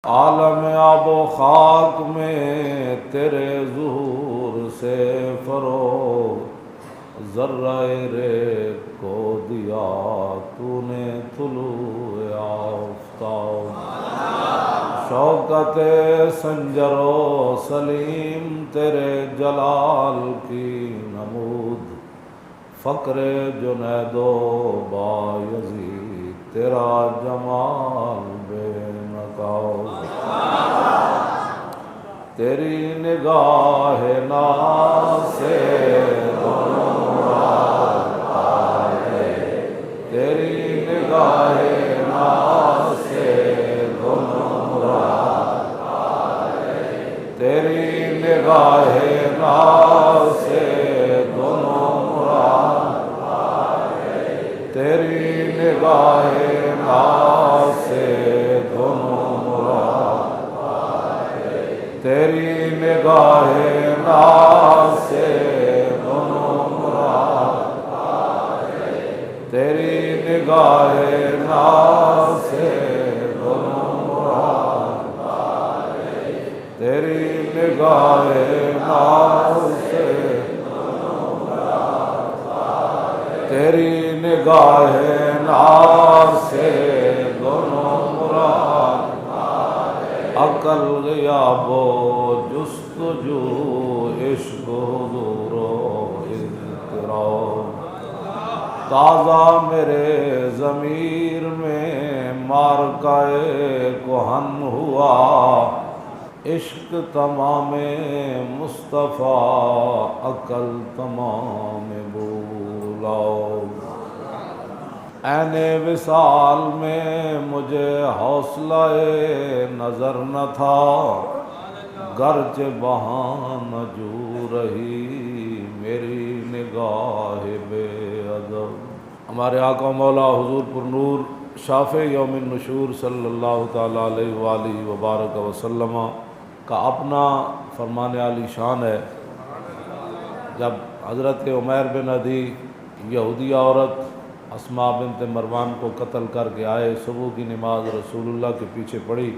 عالم آب و خاک میں تیرے ظہور سے فروغ، ذرہ ریگ کو دیا تو نے طلوع آفتاب۔ شوکت سنجر و سلیم تیرے جلال کی نمود، فقر جنید و بایزید تیرا جمال بے نقاب۔ تیری نگاہ ناز سے دونوں مراد پائے، تیری نگاہ ناز سے دونوں مراد پائے، تیری نگاہ ناز سے دونوں مراد پائے، تیری نگاہ ناز سے دونوں مراد پائے، تیری نگاہ ناز سے دونوں مراد پائے، تیری نگاہ ناز سے دونوں مراد پائے، تیری نگاہ ناز سے دونوں مراد پائے، تیری نگاہ ناز سے دونوں مراد پائے۔ عقل غیاب و جستجو، عشق حضور و اضطراب، تازہ میرے ضمیر میں مارکہ کہن ہوا، عشق تمام مصطفیٰ عقل تمام بولاؤ۔ عین وصال میں مجھے حوصلہ نظر نہ تھا، گرچہ بہانہ جو رہی میری نگاہ بے ادب۔ ہمارے آقا مولا حضور پر نور شافع یوم النشور صلی اللہ تعالیٰ علیہ وآلہ وبارک وسلم کا اپنا فرمان عالی شان ہے۔ جب حضرت عمیر بن عدی یہودیہ عورت اسماء بنت مروان کو قتل کر کے آئے، صبح کی نماز رسول اللہ کے پیچھے پڑھی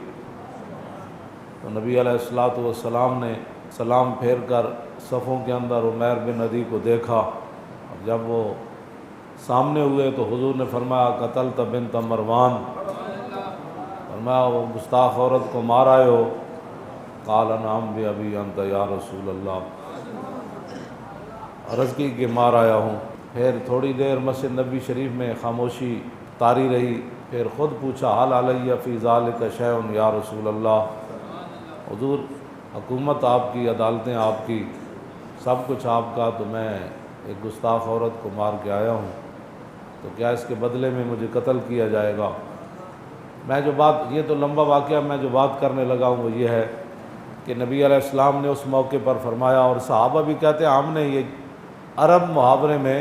تو نبی علیہ الصلوۃ والسلام نے سلام پھیر کر صفوں کے اندر عمیر بن عدی کو دیکھا، اور جب وہ سامنے ہوئے تو حضور نے فرمایا قتلت بنت مروان، فرمایا وہ گستاخ عورت کو مار آئے ہو؟ قال نعم بأبی انت یا رسول اللہ، عرض کی کہ مار آیا ہوں۔ پھر تھوڑی دیر مسجد نبی شریف میں خاموشی طاری رہی، پھر خود پوچھا حل علیہ فی ذالک شیء یا رسول اللہ، حضور حکومت آپ کی، عدالتیں آپ کی، سب کچھ آپ کا، تو میں ایک گستاخ عورت کو مار کے آیا ہوں، تو کیا اس کے بدلے میں مجھے قتل کیا جائے گا؟ میں جو بات، یہ تو لمبا واقعہ، میں جو بات کرنے لگا ہوں وہ یہ ہے کہ نبی علیہ السلام نے اس موقع پر فرمایا، اور صحابہ بھی کہتے ہیں ہم نے یہ عرب محاورے میں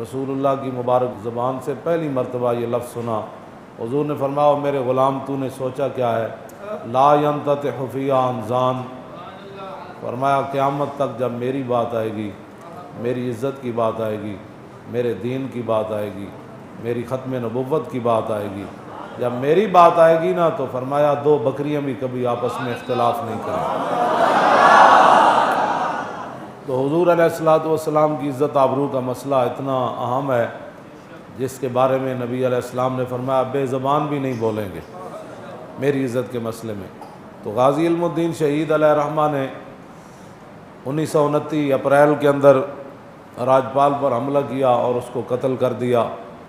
رسول اللہ کی مبارک زبان سے پہلی مرتبہ یہ لفظ سنا۔ حضور نے فرمایا میرے غلام تو نے سوچا کیا ہے؟ لا ينتطع فی انزان، فرمایا قیامت تک جب میری بات آئے گی، میری عزت کی بات آئے گی، میرے دین کی بات آئے گی، میری ختم نبوت کی بات آئے گی، جب میری بات آئے گی نا تو فرمایا دو بکریاں بھی کبھی آپس میں اختلاف نہیں کریں۔ تو حضور علیہ الصلوۃ والسلام کی عزت آبرو کا مسئلہ اتنا اہم ہے جس کے بارے میں نبی علیہ السلام نے فرمایا بے زبان بھی نہیں بولیں گے میری عزت کے مسئلے میں۔ تو غازی علم الدین شہید علیہ رحمہ نے 1929 اپریل کے اندر راجپال پر حملہ کیا اور اس کو قتل کر دیا۔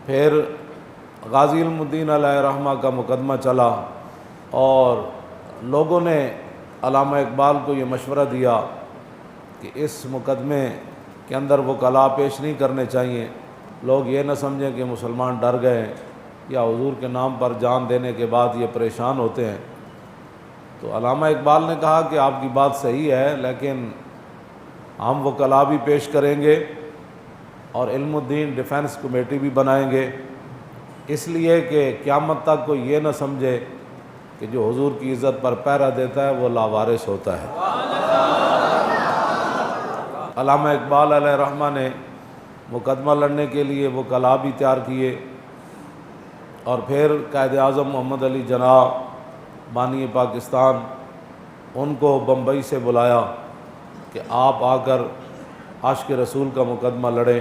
پھر غازی علم الدین علیہ رحمہ کا مقدمہ چلا اور لوگوں نے علامہ اقبال کو یہ مشورہ دیا کہ اس مقدمے کے اندر وکلاء پیش نہیں کرنے چاہیے، لوگ یہ نہ سمجھیں کہ مسلمان ڈر گئے ہیں یا حضور کے نام پر جان دینے کے بعد یہ پریشان ہوتے ہیں۔ تو علامہ اقبال نے کہا کہ آپ کی بات صحیح ہے، لیکن ہم وکلاء بھی پیش کریں گے اور علم الدین ڈیفنس کمیٹی بھی بنائیں گے، اس لیے کہ قیامت تک کوئی یہ نہ سمجھے کہ جو حضور کی عزت پر پہرا دیتا ہے وہ لاوارث ہوتا ہے۔ علامہ اقبال علیہ رحمہ نے مقدمہ لڑنے کے لیے وکلاء بھی تیار کیے، اور پھر قائد اعظم محمد علی جناح بانی پاکستان، ان کو بمبئی سے بلایا کہ آپ آ کر عاشق رسول کا مقدمہ لڑیں۔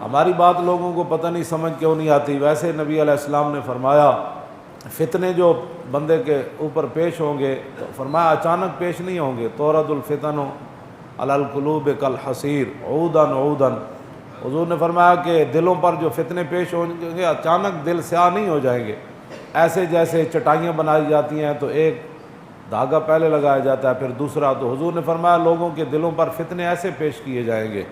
ہماری بات لوگوں کو پتہ نہیں سمجھ کیوں نہیں آتی۔ ویسے نبی علیہ السلام نے فرمایا فتنے جو بندے کے اوپر پیش ہوں گے تو فرمایا اچانک پیش نہیں ہوں گے، تورد الفتن علی القلوب کالحصیر عودا عودا۔ حضور نے فرمایا کہ دلوں پر جو فتنے پیش ہوں گے اچانک دل سیاہ نہیں ہو جائیں گے، ایسے جیسے چٹائیاں بنائی جاتی ہیں تو ایک دھاگا پہلے لگایا جاتا ہے پھر دوسرا، تو حضور نے فرمایا لوگوں کے دلوں پر فتنے ایسے پیش کیے جائیں گے،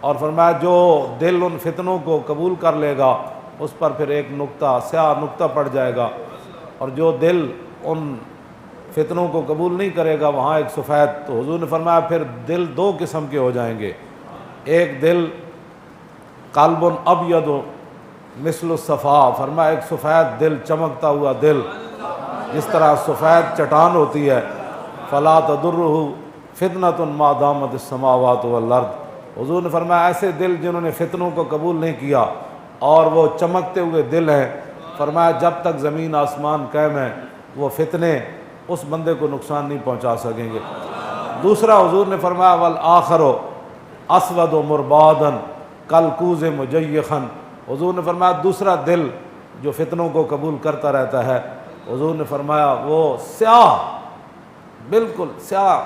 اور فرمایا جو دل ان فتنوں کو قبول کر لے گا اس پر پھر ایک نقطہ سیاہ نقطہ پڑ جائے گا، اور جو دل ان فتنوں کو قبول نہیں کرے گا وہاں ایک سفید۔ تو حضور نے فرمایا پھر دل دو قسم کے ہو جائیں گے، ایک دل قلب ابید مثل الصفا، فرمایا ایک سفید دل چمکتا ہوا دل، جس طرح سفید چٹان ہوتی ہے، فلا تضرہ فتنۃ ما دامت السماوات والارض۔ حضور نے فرمایا ایسے دل جنہوں نے فتنوں کو قبول نہیں کیا اور وہ چمکتے ہوئے دل ہیں، فرمایا جب تک زمین آسمان قائم ہے وہ فتنے اس بندے کو نقصان نہیں پہنچا سکیں گے۔ دوسرا حضور نے فرمایا والآخر اسود مربادا کالکوز مجیخا، حضور نے فرمایا دوسرا دل جو فتنوں کو قبول کرتا رہتا ہے، حضور نے فرمایا وہ سیاہ، بالکل سیاہ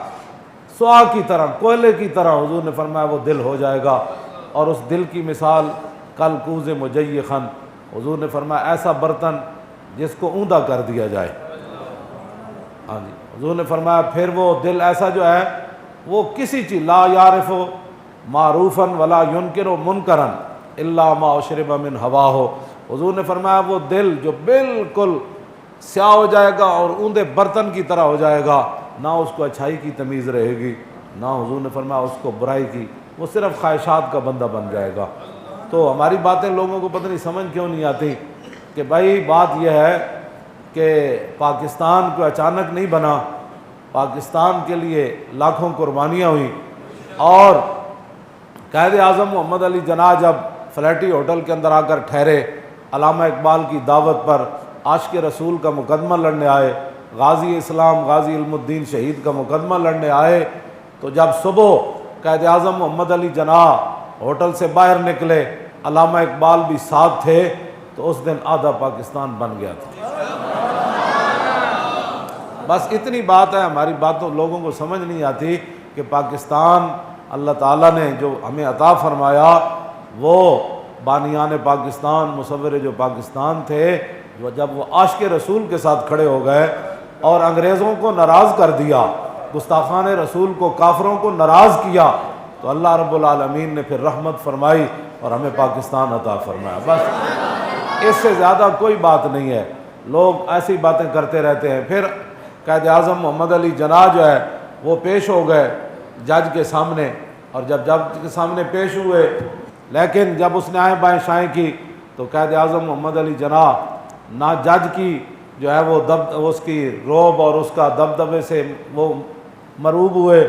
سوا کی طرح، کوئلے کی طرح، حضور نے فرمایا وہ دل ہو جائے گا، اور اس دل کی مثال کالکوز مجیخا، حضور نے فرمایا ایسا برتن جس کو اوندا کر دیا جائے۔ ہاں جی، حضور نے فرمایا پھر وہ دل ایسا جو ہے وہ کسی چیز لا یعرف معروفا ولا ینکر منکرا الا ما اشرب من ہواہ، حضور نے فرمایا وہ دل جو بالکل سیاہ ہو جائے گا اور اوندے برتن کی طرح ہو جائے گا، نہ اس کو اچھائی کی تمیز رہے گی، نہ حضور نے فرمایا اس کو برائی کی، وہ صرف خواہشات کا بندہ بن جائے گا۔ تو ہماری باتیں لوگوں کو پتہ نہیں سمجھ کیوں نہیں آتی کہ بھائی بات یہ ہے کہ پاکستان کو اچانک نہیں بنا، پاکستان کے لیے لاکھوں قربانیاں ہوئیں، اور قائد اعظم محمد علی جناح جب فلیٹی ہوٹل کے اندر آ کر ٹھہرے، علامہ اقبال کی دعوت پر عاشق رسول کا مقدمہ لڑنے آئے، غازی اسلام غازی علم الدین شہید کا مقدمہ لڑنے آئے، تو جب صبح قائد اعظم محمد علی جناح ہوٹل سے باہر نکلے، علامہ اقبال بھی ساتھ تھے، تو اس دن آدھا پاکستان بن گیا تھا۔ بس اتنی بات ہے، ہماری باتوں لوگوں کو سمجھ نہیں آتی کہ پاکستان اللہ تعالیٰ نے جو ہمیں عطا فرمایا، وہ بانیان پاکستان مصور جو پاکستان تھے، جب وہ عاشق رسول کے ساتھ کھڑے ہو گئے اور انگریزوں کو ناراض کر دیا، گستاخان رسول کو کافروں کو ناراض کیا، تو اللہ رب العالمین نے پھر رحمت فرمائی اور ہمیں پاکستان عطا فرمایا۔ بس اس سے زیادہ کوئی بات نہیں ہے، لوگ ایسی باتیں کرتے رہتے ہیں۔ پھر قائد اعظم محمد علی جناح جو ہے وہ پیش ہو گئے جج کے سامنے، اور جب جج کے سامنے پیش ہوئے، لیکن جب اس نے آئیں بائیں شائیں کی تو قائد اعظم محمد علی جناح نہ جج کی جو ہے وہ اس کی روب اور اس کا دبدبے سے وہ مروب ہوئے،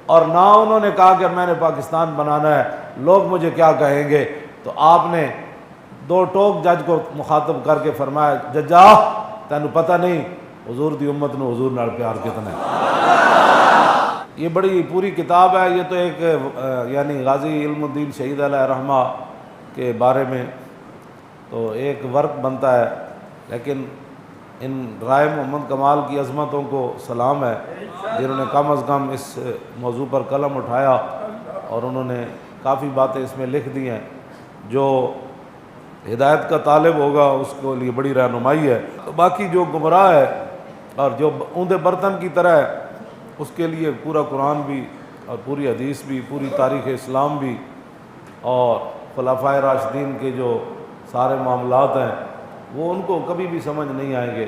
اور نہ انہوں نے کہا کہ میں نے پاکستان بنانا ہے، لوگ مجھے کیا کہیں گے۔ تو آپ نے دو ٹوک جج کو مخاطب کر کے فرمایا ججا تینوں پتہ نہیں حضور دی امت نو حضور نال پیار کتنا ہے۔ یہ بڑی پوری کتاب ہے، یہ تو ایک یعنی غازی علم الدین شہید علیہ رحمہ کے بارے میں تو ایک ورق بنتا ہے، لیکن ان رائے محمد کمال کی عظمتوں کو سلام ہے جنہوں نے کم از کم اس موضوع پر قلم اٹھایا، اور انہوں نے کافی باتیں اس میں لکھ دی ہیں جو ہدایت کا طالب ہوگا اس کو لیے بڑی رہنمائی ہے۔ باقی جو گمراہ ہے اور جو اوندے برتن کی طرح ہے اس کے لیے پورا قرآن بھی اور پوری حدیث بھی، پوری تاریخ اسلام بھی، اور خلفائے راشدین کے جو سارے معاملات ہیں وہ ان کو کبھی بھی سمجھ نہیں آئیں گے۔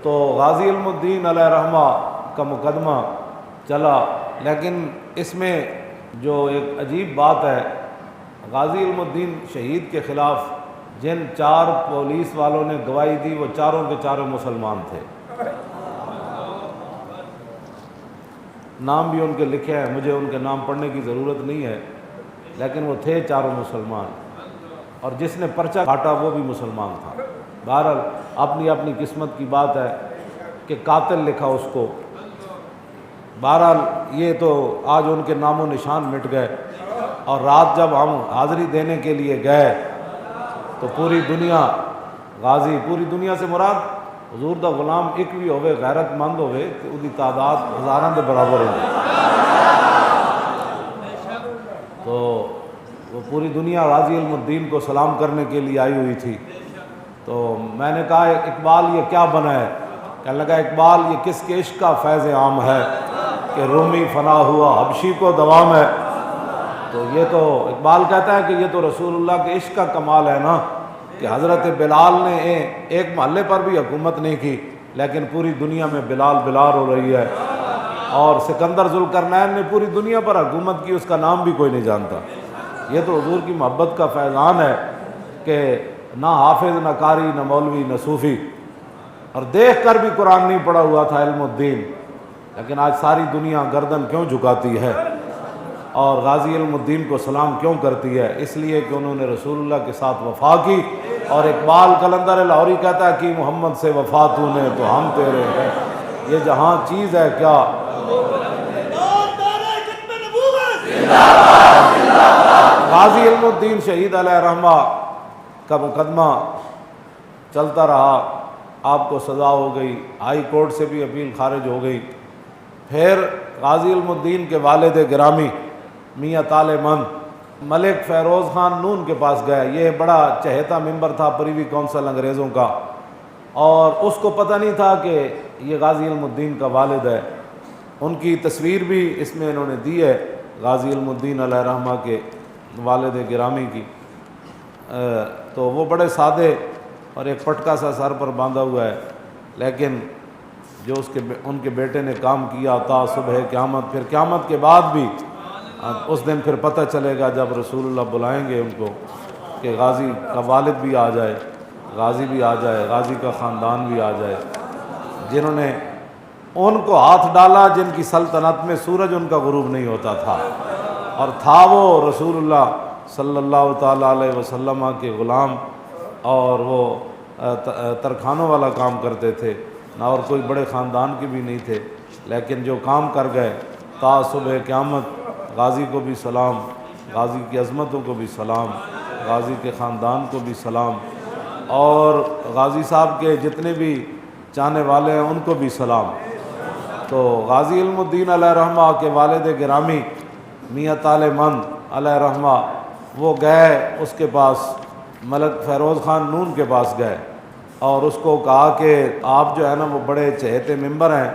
تو غازی علم الدین علیہ رحمہ کا مقدمہ چلا، لیکن اس میں جو ایک عجیب بات ہے، غازی علم الدین شہید کے خلاف جن 4 پولیس والوں نے گواہی دی وہ چاروں کے چاروں مسلمان تھے، نام بھی ان کے لکھے ہیں، مجھے ان کے نام پڑھنے کی ضرورت نہیں ہے، لیکن وہ تھے چاروں مسلمان، اور جس نے پرچہ کاٹا وہ بھی مسلمان تھا۔ بہرحال اپنی اپنی قسمت کی بات ہے، کہ قاتل لکھا اس کو۔ بہرحال یہ تو آج ان کے نام و نشان مٹ گئے، اور رات جب ہم حاضری دینے کے لیے گئے تو پوری دنیا غازی، پوری دنیا سے مراد حضور دا غلام ایک بھی ہوئے غیرت مند ہوئے کہ ان کی تعداد ہزاراں دے برابر ہوگی۔ تو وہ پوری دنیا غازی علم الدین کو سلام کرنے کے لیے آئی ہوئی تھی۔ تو میں نے کہا اقبال یہ کیا بنا ہے؟ کہنے لگا اقبال یہ کس کے عشق کا فیض عام ہے کہ رومی فنا ہوا حبشی کو دوام ہے۔ تو یہ تو اقبال کہتا ہے کہ یہ تو رسول اللہ کے عشق کا کمال ہے نا، کہ حضرت بلال نے ایک محلے پر بھی حکومت نہیں کی لیکن پوری دنیا میں بلال بلال ہو رہی ہے، اور سکندر ذوالقرنین نے پوری دنیا پر حکومت کی، اس کا نام بھی کوئی نہیں جانتا۔ یہ تو حضور کی محبت کا فیضان ہے کہ نہ حافظ نہ قاری نہ مولوی نہ صوفی، اور دیکھ کر بھی قرآن نہیں پڑھا ہوا تھا علم الدین، لیکن آج ساری دنیا گردن کیوں جھکاتی ہے اور غازی علم الدین کو سلام کیوں کرتی ہے؟ اس لیے کہ انہوں نے رسول اللہ کے ساتھ وفا کی۔ اور اقبال قلندر لاہوری کہتا ہے کہ محمد سے وفا تو نے تو ہم تیرے ہیں، یہ جہاں چیز ہے کیا۔ غازی علم الدین شہید علیہ رحمہ کا مقدمہ چلتا رہا، آپ کو سزا ہو گئی، ہائی کورٹ سے بھی اپیل خارج ہو گئی۔ پھر غازی علم الدین کے والد گرامی میاں طالع مند ملک فیروز خان نون کے پاس گئے۔ یہ بڑا چہیتا ممبر تھا پریوی کونسل انگریزوں کا، اور اس کو پتہ نہیں تھا کہ یہ غازی علم الدین کا والد ہے۔ ان کی تصویر بھی اس میں انہوں نے دی ہے، غازی علم الدین علیہ رحمہ کے والد گرامی کی۔ تو وہ بڑے سادے اور ایک پٹکا سا سر پر باندھا ہوا ہے، لیکن جو ان کے بیٹے نے کام کیا تا صبح قیامت، پھر قیامت کے بعد بھی اس دن پھر پتہ چلے گا جب رسول اللہ بلائیں گے ان کو کہ غازی کا والد بھی آ جائے، غازی بھی آ جائے، غازی کا خاندان بھی آ جائے، جنہوں نے ان کو ہاتھ ڈالا جن کی سلطنت میں سورج ان کا غروب نہیں ہوتا تھا، اور تھا وہ رسول اللہ صلی اللہ تعالیٰ علیہ وسلم کے غلام، اور وہ ترخانوں والا کام کرتے تھے، نہ اور کوئی بڑے خاندان کے بھی نہیں تھے، لیکن جو کام کر گئے تا صبح قیامت۔ غازی کو بھی سلام، غازی کی عظمتوں کو بھی سلام، غازی کے خاندان کو بھی سلام، اور غازی صاحب کے جتنے بھی چاہنے والے ہیں ان کو بھی سلام۔ تو غازی علم الدین علیہ رحمہ کے والد گرامی میاں طالع مند علیہ رحمہ وہ گئے اس کے پاس، ملک فیروز خان نون کے پاس گئے، اور اس کو کہا کہ آپ جو ہے نا وہ بڑے چہیتے ممبر ہیں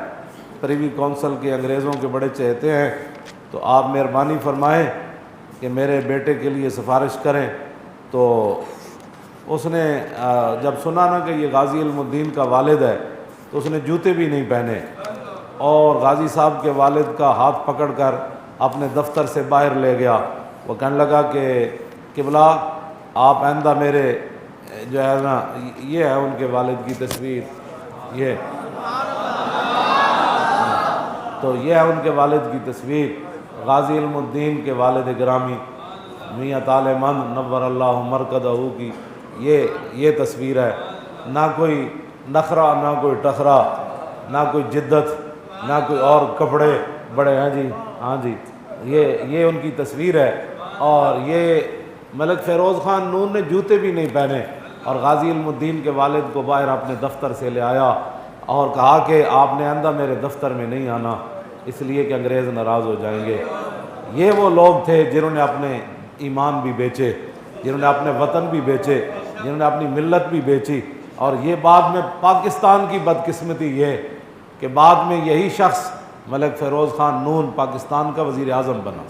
پریوی کونسل کے، انگریزوں کے بڑے چہیتے ہیں، تو آپ مہربانی فرمائیں کہ میرے بیٹے کے لیے سفارش کریں۔ تو اس نے جب سنا نا کہ یہ غازی علم الدین کا والد ہے تو اس نے جوتے بھی نہیں پہنے، اور غازی صاحب کے والد کا ہاتھ پکڑ کر اپنے دفتر سے باہر لے گیا۔ وہ کہنے لگا کہ قبلہ آپ آئندہ میرے جو ہے نا، یہ ہے ان کے والد کی تصویر، یہ تو یہ ہے ان کے والد کی تصویر، غازی علم الدین کے والد گرامی میاں طالع مند نور اللہ مرکزہ کی یہ تصویر ہے۔ نہ کوئی نخرہ، نہ کوئی ٹخرا، نہ کوئی جدت، نہ کوئی اور کپڑے بڑے ہیں جی، ہاں جی، یہ ان کی تصویر ہے۔ اور یہ ملک فیروز خان نون نے جوتے بھی نہیں پہنے، اور غازی علم الدین کے والد کو باہر اپنے دفتر سے لے آیا اور کہا کہ آپ نے آئندہ میرے دفتر میں نہیں آنا، اس لیے کہ انگریز ناراض ہو جائیں گے۔ یہ وہ لوگ تھے جنہوں نے اپنے ایمان بھی بیچے، جنہوں نے اپنے وطن بھی بیچے، جنہوں نے اپنی ملت بھی بیچی، اور یہ بعد میں پاکستان کی بدقسمتی یہ کہ بعد میں یہی شخص ملک فیروز خان نون پاکستان کا وزیر اعظم بنا۔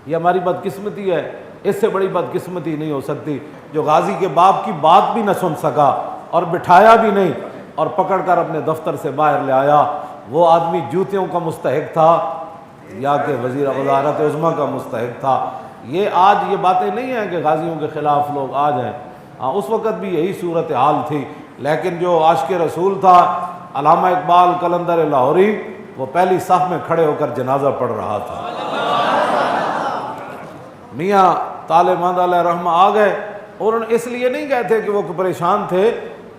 یہ ہماری بدقسمتی ہے، اس سے بڑی بدقسمتی نہیں ہو سکتی، جو غازی کے باپ کی بات بھی نہ سن سکا اور بٹھایا بھی نہیں اور پکڑ کر اپنے دفتر سے باہر لے آیا۔ وہ آدمی جوتیوں کا مستحق تھا یا کہ وزیر وزارت عظمیٰ کا مستحق تھا؟ یہ آج یہ باتیں نہیں ہیں کہ غازیوں کے خلاف لوگ آ جائیں، ہاں اس وقت بھی یہی صورتحال تھی، لیکن جو عاشق رسول تھا علامہ اقبال قلندر لاہوری، وہ پہلی صف میں کھڑے ہو کر جنازہ پڑھ رہا تھا۔ میاں طالع مند علیہ رحمہ آ گئے، اور انہوں نے اس لیے نہیں گئے تھے کہ وہ پریشان تھے،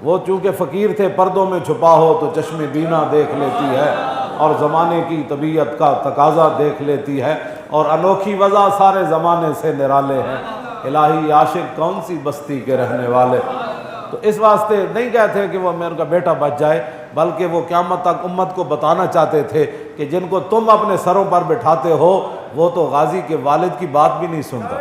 وہ چونکہ فقیر تھے، پردوں میں چھپا ہو تو چشم بینا دیکھ لیتی ہے، اور زمانے کی طبیعت کا تقاضا دیکھ لیتی ہے، اور انوکھی وضع سارے زمانے سے نرالے ہیں، الہی عاشق کون سی بستی کے رہنے والے۔ تو اس واسطے نہیں کہتے کہ وہ میرے کا بیٹا بچ جائے، بلکہ وہ قیامت تک امت کو بتانا چاہتے تھے کہ جن کو تم اپنے سروں پر بٹھاتے ہو وہ تو غازی کے والد کی بات بھی نہیں سنتا۔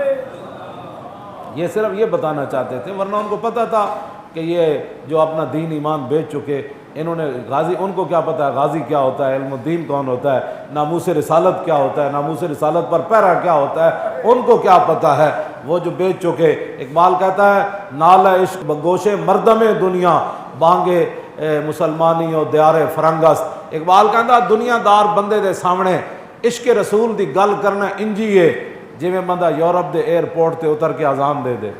یہ صرف یہ بتانا چاہتے تھے، ورنہ ان کو پتہ تھا کہ یہ جو اپنا دین ایمان بیچ چکے، انہوں نے غازی، ان کو کیا پتہ ہے غازی کیا ہوتا ہے، علم الدین کون ہوتا ہے، ناموس رسالت کیا ہوتا ہے، ناموس رسالت پر پہرا کیا ہوتا ہے، ان کو کیا پتہ ہے، وہ جو بیچ چکے۔ اقبال کہتا ہے نال عشق بگوش مردم دنیا بانگے مسلمانی و دیار فرنگست۔ اقبال کہتا دنیا دار بندے دے سامنے عشق رسول دی گل کرنا انجی ہے جویں بندہ یورپ دے ایئرپورٹ تے اتر کے اذان دے دے۔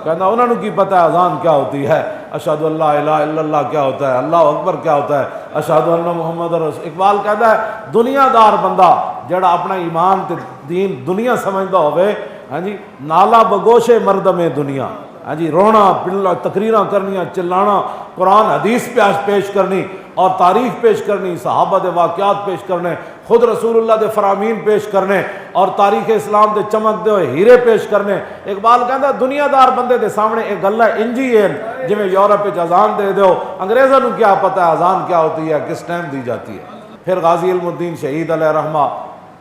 کہنا انہوں نے کی پتہ ہے اذان کیا ہوتی ہے، اشہد اللہ الہ الا اللہ کیا ہوتا ہے، اللہ اکبر کیا ہوتا ہے، اشہد ان محمد رسول۔ اقبال کہتا ہے دنیا دار بندہ جڑا اپنا ایمان تے دین دنیا سمجھدا ہوئے، ہاں جی، نالا بگوش مردم دنیا، ہاں جی، رونا پلنا تقریراں کرنیاں چلانا، قرآن حدیث پیش کرنی اور تاریخ پیش کرنی، صحابہ دے واقعات پیش کرنے، خود رسول اللہ دے فرامین پیش کرنے، اور تاریخ اسلام دے چمک دے ہوئے ہیرے پیش کرنے۔ اقبال کہتا دنیا دار بندے دے سامنے ایک گلہ انجی ہے جویں یورپ وچ اذان دے دیو، انگریزاں نوں کیا پتہ ہے اذان کیا ہوتی ہے، کس ٹائم دی جاتی ہے۔ پھر غازی علم الدین شہید علیہ رحمہ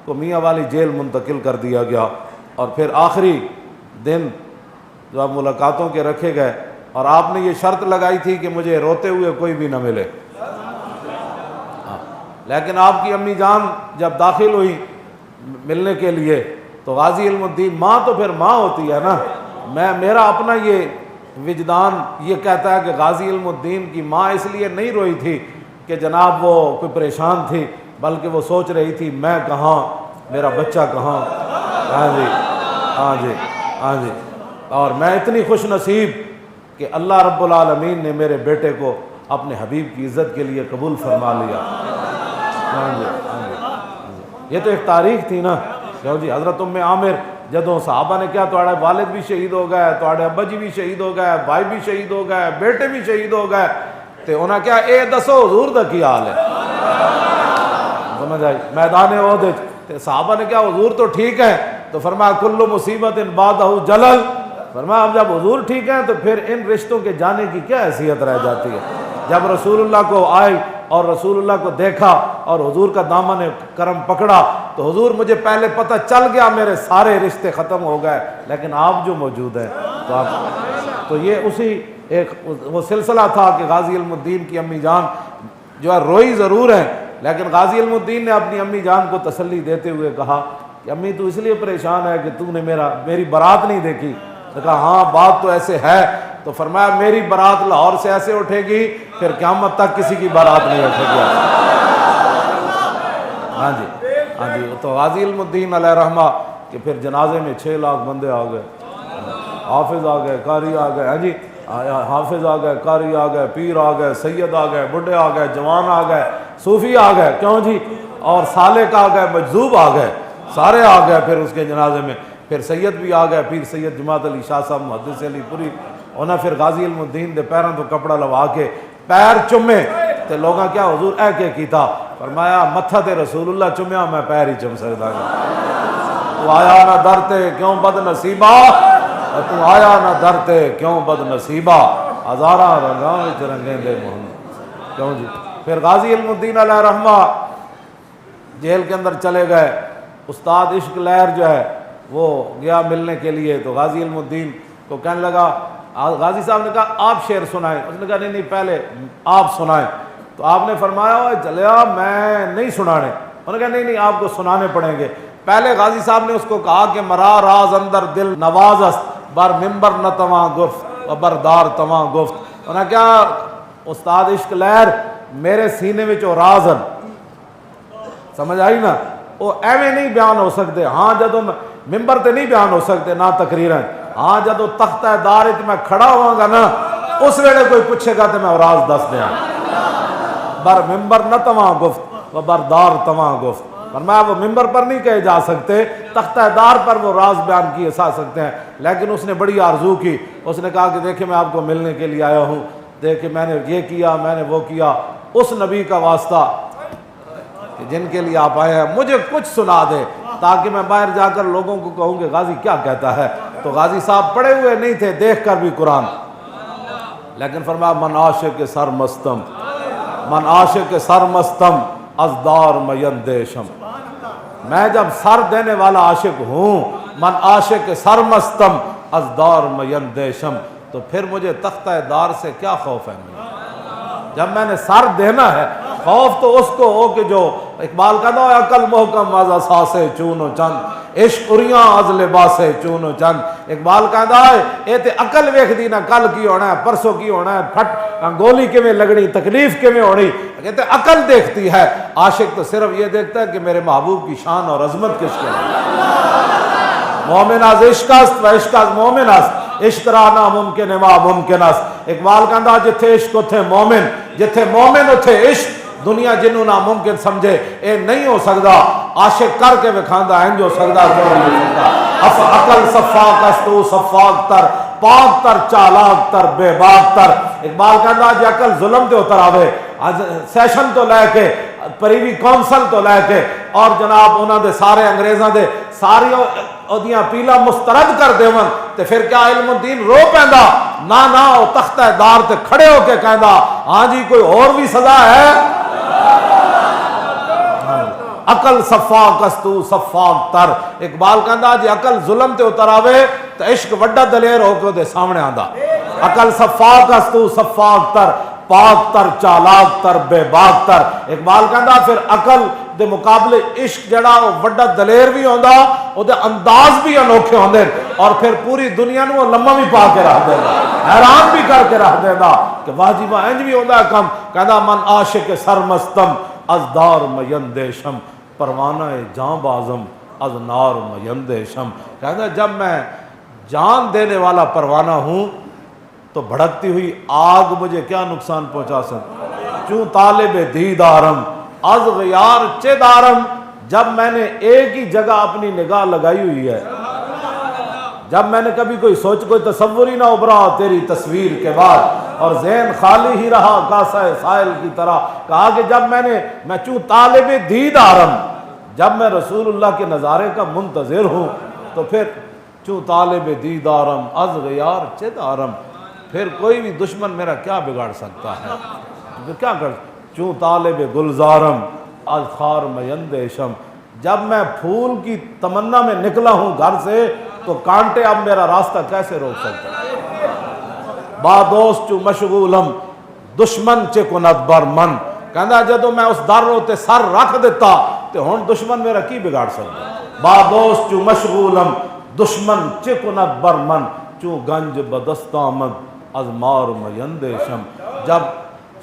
کو میاں والی جیل منتقل کر دیا گیا، اور پھر آخری دن جب ملاقاتوں کے رکھے گئے، اور آپ نے یہ شرط لگائی تھی کہ مجھے روتے ہوئے کوئی بھی نہ ملے، لیکن آپ کی امی جان جب داخل ہوئی ملنے کے لیے تو غازی علم الدین، ماں تو پھر ماں ہوتی ہے نا، میرا اپنا یہ وجدان یہ کہتا ہے کہ غازی علم الدین کی ماں اس لیے نہیں روئی تھی کہ جناب وہ کوئی پریشان تھی، بلکہ وہ سوچ رہی تھی میں کہاں، میرا بچہ کہاں۔ ہاں جی، ہاں جی، ہاں جی، اور میں اتنی خوش نصیب کہ اللہ رب العالمین نے میرے بیٹے کو اپنے حبیب کی عزت کے لیے قبول فرما لیا۔ ہاں جی، ہاں جی، یہ تو ایک تاریخ تھی نا۔ جی حضرت ام عامر جدوں صحابہ نے کیا تواڈے والد بھی شہید ہو گئے، تواڈے ابا جی بھی شہید ہو گئے، بھائی بھی شہید ہو گئے، بیٹے بھی شہید ہو گئے، تے انہاں کیا اے دسو حضور دا کی حال ہے، سمجھ آئی، میدان احد تے صحابہ نے کیا حضور تو ٹھیک ہے، تو فرمایا کل مصیبت بعدہ جلل، فرمایا اب جب حضور ٹھیک ہیں تو پھر ان رشتوں کے جانے کی کیا حیثیت رہ جاتی ہے۔ جب رسول اللہ کو آئی اور رسول اللہ کو دیکھا اور حضور کا دامن کرم پکڑا تو حضور مجھے پہلے پتہ چل گیا میرے سارے رشتے ختم ہو گئے، لیکن آپ جو موجود ہیں تو یہ اسی ایک وہ سلسلہ تھا کہ غازی علم الدین کی امی جان جو ہے روئی ضرور ہے، لیکن غازی علم الدین نے اپنی امی جان کو تسلی دیتے ہوئے کہا کہ امی تو اس لیے پریشان ہے کہ تو نے میری بارات نہیں دیکھی۔ نے کہا ہاں بات تو ایسے ہے، تو فرمایا میری بارات لاہور سے ایسے اٹھے گی پھر قیامت تک کسی کی بارات نہیں اٹھے گی۔ ہاں جی، ہاں جی، تو غازی علم الدین علیہ رحمہ کہ پھر جنازے میں 6 لاکھ بندے آ گئے، حافظ آ گئے، قاری آ گئے، ہاں جی، حافظ آ گئے، قاری آ گئے، پیر آ گئے، سید آ گئے، بڈھے آ گئے، جوان آ گئے، صوفی آ گئے، کیوں جی، اور سالک آ گئے، مجذوب آ گئے، سارے آ گئے پھر اس کے جنازے میں۔ پھر سید بھی آ گئے، پیر سید جماعت علی شاہ صاحب محدث علی پوری، انہیں پھر غازی علم الدین دے پیروں تو کپڑا لوا کے پیر چومے تے لوگاں کیا حضور اے کے کیتا، فرمایا متھا تے رسول اللہ چومیا میں پیر ہی چم سکدا تو آیا نہ در تے کیوں بد نصیبہ، تو آیا نہ در تے کیوں بد نصیبہ، ہزاراں رنگاں وچ رنگیں دے محمد، کیوں جی۔ پھر غازی علم الدین علیہ رحمہ جیل کے اندر چلے گئے، استاد عشق لہر جو ہے وہ گیا ملنے کے لیے، تو غازی علم الدین کو کہنے لگا، غازی صاحب نے کہا آپ شعر سنائیں، اس نے کہا نہیں پہلے آپ سنائیں، تو آپ نے فرمایا چلیا میں نہیں سنانے، انہوں نے کہا نہیں آپ کو سنانے پڑیں گے۔ پہلے غازی صاحب نے اس کو کہا کہ مرا راز اندر دل نوازست بر ممبر نہ تواں گفت و بردار تواں گفت، انہوں نے کہا استاد عشق لہر میرے سینے میں جو راز ہیں، سمجھ آئی نا، وہ ایویں نہیں بیان ہو سکتے، ہاں جدوں ممبر تے نہیں بیان ہو سکتے نہ تقریریں، ہاں جدوں تختہ دار وچ میں کھڑا ہوں گا نا اس ویلے کوئی پوچھے گا تو میں راز دس دیاں، بر ممبر نہ تواں گفت و بردار تواں گفت، فرمایا وہ ممبر پر نہیں کہے جا سکتے، تختہ دار پر وہ راز بیان کیے جا سکتے ہیں، لیکن اس نے بڑی آرزو کی، اس نے کہا کہ دیکھیں میں آپ کو ملنے کے لیے آیا ہوں، دیکھ کہ میں نے یہ کیا، میں نے وہ کیا، اس نبی کا واسطہ کہ جن کے لیے آپ آئے ہیں مجھے کچھ سنا دے تاکہ میں باہر جا کر لوگوں کو کہوں کہ غازی کیا کہتا ہے۔ تو غازی صاحب پڑھے ہوئے نہیں تھے، دیکھ کر بھی قرآن، لیکن فرمایا من عاشق سرمستم، من عاشق سرمستم ازدار میندیشم، میں جب سر دینے والا عاشق ہوں، من عاشق سرمستم ازدار میندیشم، تو پھر مجھے تختہ دار سے کیا خوف ہے؟ جب میں نے سر دینا ہے، خوف تو اس کو ہو کہ جو اقبال کہتا ہے عقل محکم از اساسے چون و چند، عشق اریاں از لباسے چون و چند۔ اقبال کہتا ہے اے تے عقل ویکھ دی نا کل کی ہونا ہے، پرسوں کی ہونا ہے، پھٹ گولی کے میں لگنی، تکلیف کے میں ہونی، کہتے عقل دیکھتی ہے، عاشق تو صرف یہ دیکھتا ہے کہ میرے محبوب کی شان اور عظمت کس کے ہے۔ مومن از عشق است و عشق از مومن است، عشق را ناممکن ما ممکن است۔ اقبال کہتا جتھے عشق اتھے مومن، جتھے مومن اتھے عشق، دنیا جنوں ناممکن سمجھے اے نہیں ہو سکتا، عاشق کر کے وکھاندا ہے جو سکدا کیوں نہیں سکتا۔ اف عقل صفاق است تو صفاق تر، پاک تر چالاک تر بے باک تر۔ اقبال کہتا جے عقل ظلم تے اتر آوے، سیشن تو لے کے پریوی کونسل تو لے کے اور جناب انہاں دے سارے انگریزاں دے ساری اودیاں پیلا مسترد کر دیون تے پھر کیا علم الدین رو پیندا؟ نہ او تختہ دار تے کھڑے ہو کے کہندا ہاں جی کوئی اور بھی سزا ہے۔ عقل صفاق است تو صفاق تر۔ اقبال کہندا جے عقل ظلم تے اتر آوے تے عشق وڈا دلیر ہو کے دے سامنے آندا۔ عقل صفاق است تو صفاق تر، پاک تر چالاک تر بے باک تر۔ اقبال کہندا پھر عقل دے مقابلے عشق جڑا وہ وڈا دلیر بھی ہوندا، او دے انداز بھی انوکھے ہوندے، اور پھر پوری دنیا نو لمبا بھی پا کے رکھ دیندا، حیران بھی کر کے رکھ دیندا کہ واہ جی واہ انج بھی ہوندا ہے کم۔ کہندا من عاشق سرمستم ازدار میندیشم، پروانہ جاں بازم از نار میندیشم۔ کہندا جب میں جان دینے والا پروانہ ہوں تو بھڑکتی ہوئی آگ مجھے کیا نقصان پہنچا سکتی؟ چوں طالب دیدارم از غیار چے دارم، جب میں نے ایک ہی جگہ اپنی نگاہ لگائی ہوئی ہے، جب میں نے کبھی کوئی سوچ کوئی تصور ہی نہ ابھرا تیری تصویر کے بعد، اور ذہن خالی ہی رہا کاسہ سائل کی طرح، کہا کہ جب میں چوں طالب دیدارم، جب میں رسول اللہ کے نظارے کا منتظر ہوں تو پھر چوں طالب دیدارم از غیار چے دارم، پھر کوئی بھی دشمن میرا کیا بگاڑ سکتا ہے؟ پھر کیا کر چوں طالب گلزارم از خار میندیشم، جب میں پھول کی تمنا میں نکلا ہوں گھر سے تو کانٹے اب میرا راستہ کیسے روک سکتے ہیں؟ با دوست چوں مشغولم دشمن چے کند بر من، کہندا جدو میں اس در تے سر رکھ دیتا تو ہن دشمن میرا کی بگاڑ سکتا؟ با دوست چوں مشغولم دشمن چے کند بر من، چوں گنج بدست آمد از مار میندیشم، جب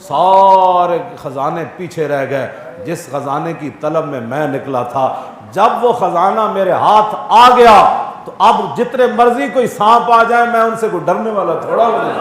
سارے خزانے پیچھے رہ گئے، جس خزانے کی طلب میں نکلا تھا، جب وہ خزانہ میرے ہاتھ آ گیا تو اب جتنے مرضی کوئی سانپ آ جائے میں ان سے کوئی ڈرنے والا تھوڑا ہو جائے۔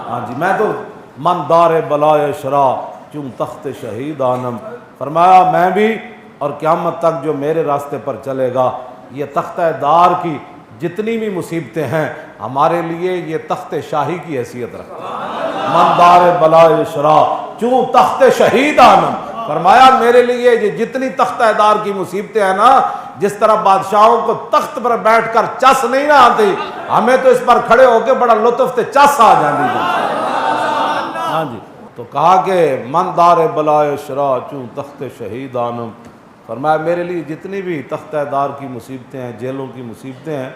ہاں جی میں تو من دار بلائے شرا چوں تخت شہید آنم، فرمایا میں بھی اور قیامت تک جو میرے راستے پر چلے گا، یہ تختہ دار کی جتنی بھی مصیبتیں ہیں ہمارے لیے یہ تخت شاہی کی حیثیت رکھتا ہے۔ من دار بلائے شرا چوں تخت شہید آنم، فرمایا میرے لیے یہ جتنی تختہ دار کی مصیبتیں ہیں نا، جس طرح بادشاہوں کو تخت پر بیٹھ کر چس نہیں نہ آتی، ہمیں تو اس پر کھڑے ہو کے بڑا لطف تے چس آ جاندی جی۔ ہاں جی تو کہا کہ من دار بلائے شرا چوں تخت شہید آنم، فرمایا میرے لیے جتنی بھی تختہ دار کی مصیبتیں ہیں، جیلوں کی مصیبتیں ہیں،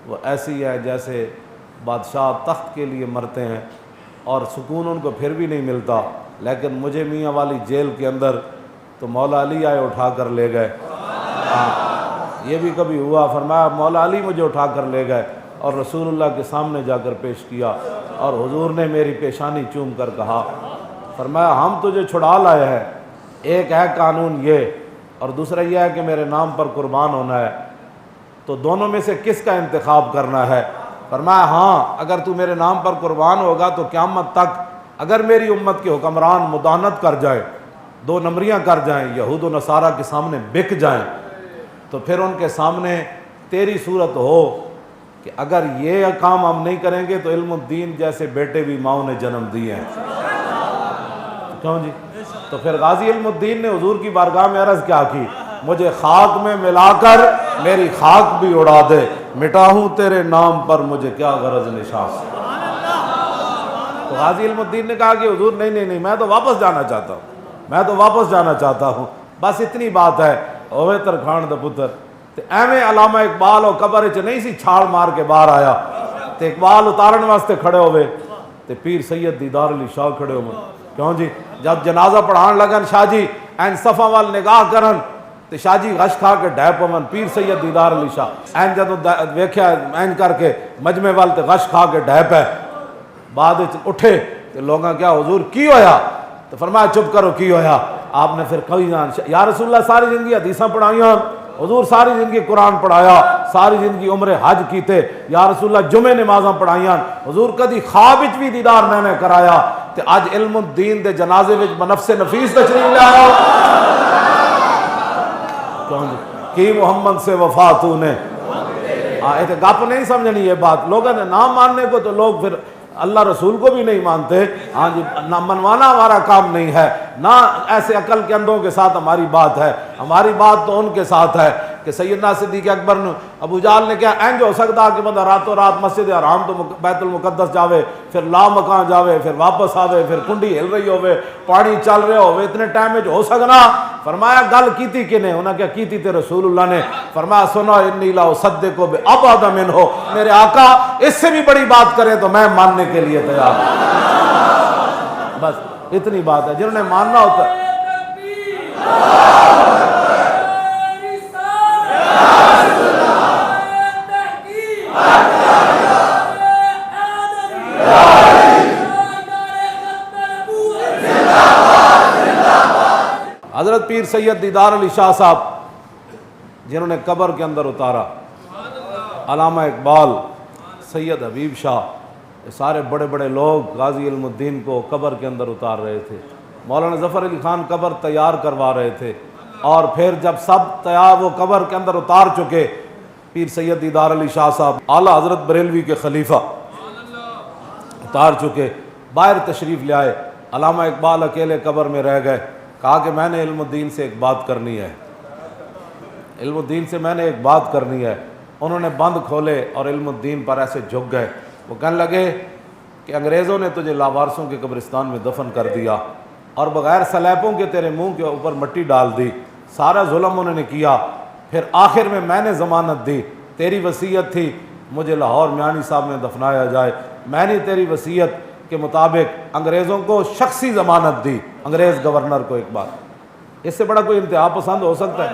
وہ ایسی ہے جیسے بادشاہ تخت کے لیے مرتے ہیں اور سکون ان کو پھر بھی نہیں ملتا، لیکن مجھے میاں والی جیل کے اندر تو مولا علی آئے اٹھا کر لے گئے۔ یہ بھی کبھی ہوا، فرمایا مولا علی مجھے اٹھا کر لے گئے اور رسول اللہ کے سامنے جا کر پیش کیا، اور حضور نے میری پیشانی چوم کر کہا، فرمایا ہم تجھے چھڑا لائے ہیں، ایک ہے قانون یہ اور دوسرا یہ ہے کہ میرے نام پر قربان ہونا ہے، تو دونوں میں سے کس کا انتخاب کرنا ہے؟ فرمایا ہاں اگر تو میرے نام پر قربان ہوگا تو قیامت تک اگر میری امت کے حکمران مداہنت کر جائیں، دو نمبریاں کر جائیں، یہود و نصارہ کے سامنے بک جائیں، تو پھر ان کے سامنے تیری صورت ہو کہ اگر یہ کام ہم نہیں کریں گے تو علم الدین جیسے بیٹے بھی ماؤں نے جنم دیے ہیں. کیوں جی؟ تو پھر غازی علم الدین نے حضور کی بارگاہ میں عرض کیا کی؟ مجھے خاک میں ملا کر میری خاک بھی اڑا دے، مٹاؤں تیرے نام پر مجھے کیا غرض نشان سے. تو غازی علم الدین نے کہا کہ حضور نہیں میں تو واپس جانا چاہتا ہوں، میں تو واپس جانا چاہتا ہوں، بس اتنی بات ہے. اوے ترکھان دا پتر تے ایویں علامہ اقبال او قبر وچ نہیں سی چھال مار کے باہر آیا تے اقبال اتارن واسطے کھڑے ہوئے تے پیر سید دیدار علی شاہ کھڑے ہوئے. کیوں جی؟ جب جنازہ پڑھان لگن شاہ جی این صفاں وال نگاہ کرن تے شاہ جی غش کھا کے ڈھے پون. پیر سید دیدار علی شاہ این جدوں ویکھیا این کر کے مجمع وال تے غش کھا کے ڈھے پے. بعد وچ اٹھے تے لوگاں کیا حضور کی ہویا؟ تو فرمایا چپ کرو کی ہویا. آپ نے پھر کبھی یا رسول اللہ ساری زندگی حدیثاں پڑھائیاں، حضور ساری زندگی قرآن پڑھایا، ساری زندگی عمر حج کیتے، یا رسول اللہ جمعے نمازاں پڑھائیاں، حضور کدی خواب وچ بھی دیدار میں نے کرایا. تے اج علم الدین دے جنازے وچ بنفس نفیس تشریف لے آیا. کیوں جی؟ کی محمد سے وفا تو نے. یہ تو گپ نہیں سمجھنی یہ بات. لوگوں نے نہ ماننے کو تو لوگ پھر اللہ رسول کو بھی نہیں مانتے. ہاں جی، نہ منوانا ہمارا کام نہیں ہے، نہ ایسے عقل کے اندھوں کے ساتھ ہماری بات ہے. ہماری بات تو ان کے ساتھ ہے کہ سیدنا صدیق اکبر نے ابو جہل نے کیا اینج ہو سکتا کہ بندہ راتوں رات مسجد حرام تو بیت المقدس جاوے، پھر لا مکان جاوے، پھر واپس آوے، پھر کنڈی ہل رہی ہوئے، پانی چل رہے ہوئے، اتنے ٹائم میں ہو سکنا. فرمایا گل کیتی کنے؟ انہاں کیا کیتی تے رسول اللہ نے. فرمایا سنو انی لا اصدق بابعد منہ، میرے آقا اس سے بھی بڑی بات کرے تو میں ماننے کے لیے تیار ہوں. بس اتنی بات ہے. جنہوں نے ماننا ہوتا ہے حضرت پیر سید دیدار علی شاہ صاحب جنہوں نے قبر کے اندر اتارا، علامہ اقبال، سید حبیب شاہ، یہ سارے بڑے بڑے لوگ غازی علم الدین کو قبر کے اندر اتار رہے تھے. مولانا ظفر علی خان قبر تیار کروا رہے تھے، اور پھر جب سب تیار وہ قبر کے اندر اتار چکے، پیر سید دیدار علی شاہ صاحب اعلیٰ حضرت بریلوی کے خلیفہ اتار چکے، باہر تشریف لے آئے. علامہ اقبال اکیلے قبر میں رہ گئے. کہا کہ میں نے علم الدین سے ایک بات کرنی ہے، علم الدین سے میں نے ایک بات کرنی ہے. انہوں نے بند کھولے اور علم الدین پر ایسے جھک گئے. وہ کہنے لگے کہ انگریزوں نے تجھے لاوارثوں کے قبرستان میں دفن کر دیا اور بغیر سلیبوں کے تیرے منہ کے اوپر مٹی ڈال دی، سارا ظلم انہوں نے کیا. پھر آخر میں نے ضمانت دی، تیری وصیت تھی مجھے لاہور میانی صاحب میں دفنایا جائے، میں نے تیری وصیت کے مطابق انگریزوں کو شخصی ضمانت دی، انگریز گورنر کو. ایک بات، اس سے بڑا کوئی انتہا پسند ہو سکتا ہے؟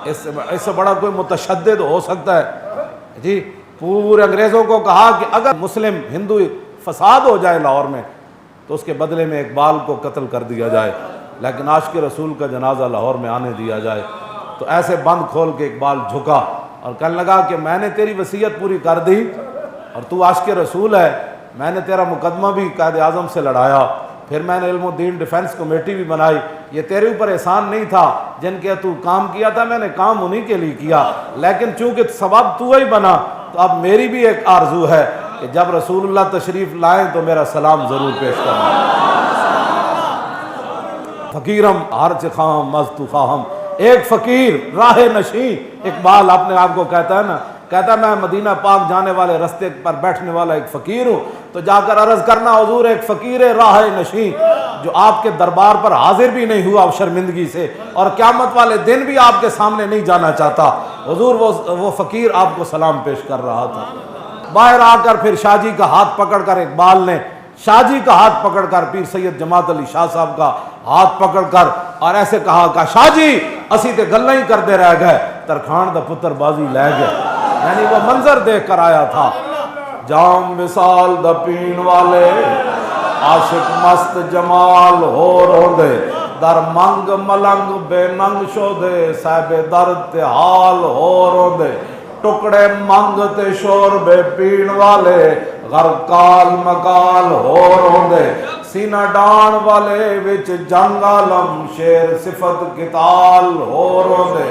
اس سے بڑا کوئی متشدد ہو سکتا ہے؟ جی پورے انگریزوں کو کہا کہ اگر مسلم ہندو فساد ہو جائے لاہور میں تو اس کے بدلے میں اقبال کو قتل کر دیا جائے، لیکن عاشق رسول کا جنازہ لاہور میں آنے دیا جائے. تو ایسے بند کھول کے اقبال جھکا اور کہنے لگا کہ میں نے تیری وصیت پوری کر دی اور تو عاشق رسول ہے، میں نے تیرا مقدمہ بھی قائد اعظم سے لڑایا، پھر میں نے علم الدین ڈیفنس کمیٹی بھی بنائی. یہ تیرے اوپر احسان نہیں تھا، جن کے تو کام کیا تھا میں نے کام انہی کے لیے کیا، لیکن چونکہ سبب تو ہی بنا تو اب میری بھی ایک آرزو ہے کہ جب رسول اللہ تشریف لائیں تو میرا سلام ضرور پیش کرنا. فقیرم ہرچ خواہم مست خواہم، ایک فقیر راہ نشین، اقبال اپنے آپ کو کہتا ہے نا، کہتا ہے میں مدینہ پاک جانے والے رستے پر بیٹھنے والا ایک فقیر ہوں. تو جا کر عرض کرنا حضور ایک فقیر راہ نشین جو آپ کے دربار پر حاضر بھی نہیں ہوا شرمندگی سے اور قیامت والے دن بھی آپ کے سامنے نہیں جانا چاہتا، حضور وہ فقیر آپ کو سلام پیش کر رہا تھا. باہر آ کر پھر شاہ جی کا ہاتھ پکڑ کر اقبال نے شاہ جی کا ہاتھ پکڑ کر پیر سید جماعت علی شاہ صاحب کا ہاتھ پکڑ کر اور ایسے کہا کہ شاہ جی اسی تے گلاں ہی کرتے رہ گئے، ترکھان دا پتر بازی لے گئے. یعنی وہ منظر دیکھ کر آیا تھا. جام وصال دا پین والے عاشق مست جمال ہو روندے، در منگ ملنگ بے ننگ شودے، صاحب درد تے حال ہو روندے، ٹکڑے منگ تے شور بے پین والے، غرقال مقال ہو روندے، سینہ ڈان والے وچ جنگ عالم شیر صفت قتال ہو روندے،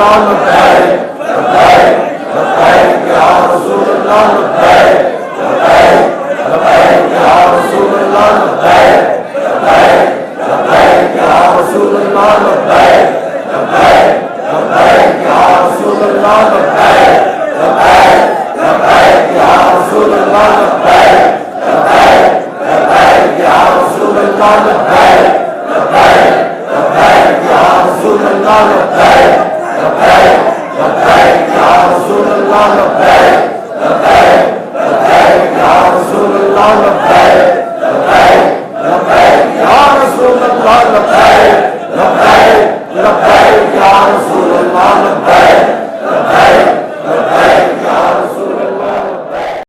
اللہ لبیک لبیک لبیک یا رسول اللہ لبیک لبیک لبیک یا رسول اللہ لبیک لبیک لبیک یا رسول اللہ لبیک لبیک لبیک یا رسول اللہ لبیک لبیک لبیک یا رسول اللہ لبیک لبیک لبیک یا رسول اللہ لبیک لبیک لبیک یا رسول اللہ لبیک لبیک لبیک یا رسول اللہ لبیک لبیک لبیک یا رسول اللہ لبیک